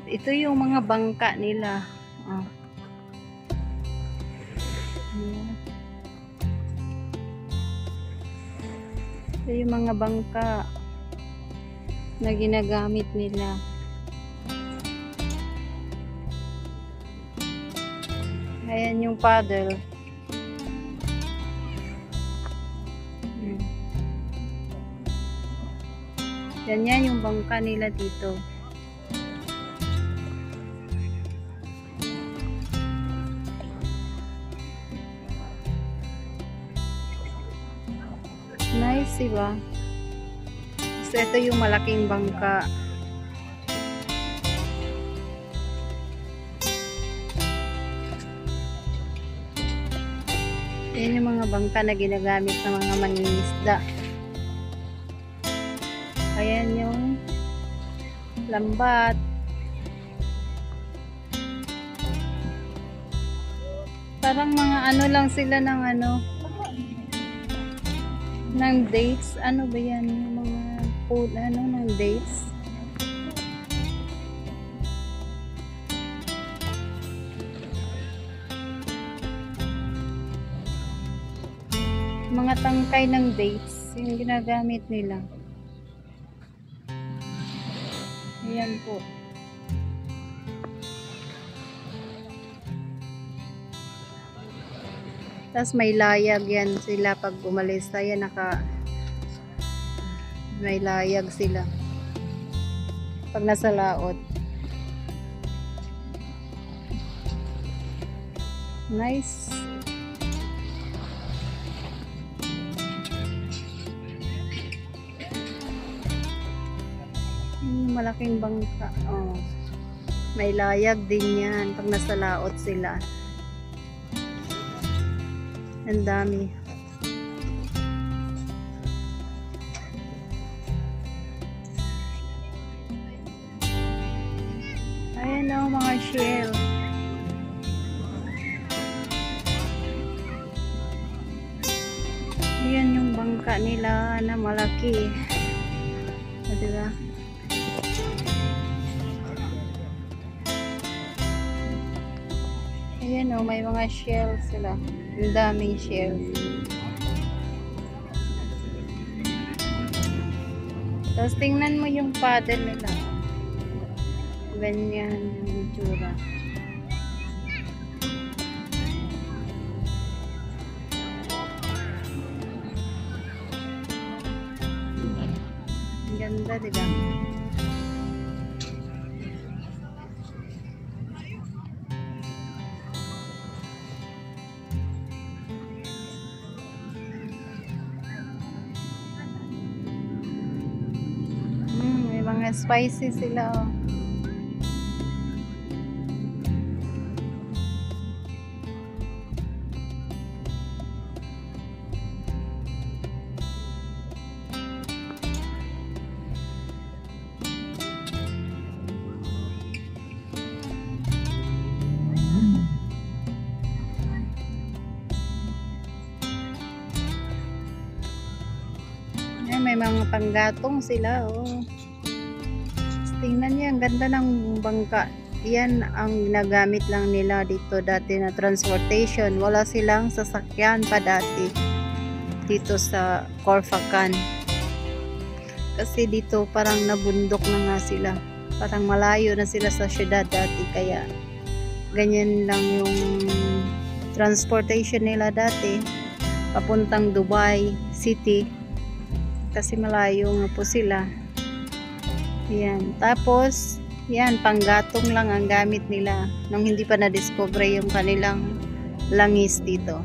Ito yung mga bangka nila. Oh. Ito yung mga bangka na ginagamit nila. Ayan yung paddle. Yan yung bangka nila dito. Nice, diba? So, ito yung malaking bangka. Yan yung mga bangka na ginagamit ng mga mangingisda. Ayan yung lambat. Parang mga ano lang sila ng ng dates. Ano ba yan? Yung mga food, ng dates. Mga tangkay ng dates yung ginagamit nila. Ayan po. Tapos may layag yan sila pag umalis. Ayan, may layag sila pag nasa laot. Nice. Malaking bangka. Oh. May layag din yan pag nasa laot sila. Ang dami. Ayan o, mga shell. Ayan yung bangka nila na malaki. O, diba? Ayan o, may mga shells sila. Ang daming shells. Tapos tingnan mo yung paddle nila. Ganyan yung itsura. Ang ganda, diba? Mga spicy sila, oh. Ay, may mga panggatong sila, oh. Tingnan niyo, ang ganda ng bangka. Yan ang ginagamit lang nila dito dati na transportation. Wala silang sasakyan pa dati dito sa Corfacan. Kasi dito parang nabundok na nga sila. Parang malayo na sila sa syudad dati. Kaya ganyan lang yung transportation nila dati. Papuntang Dubai City. Kasi malayo nga po sila. Yan. Tapos, yan, panggatong lang ang gamit nila nung hindi pa na-discover yung kanilang langis dito.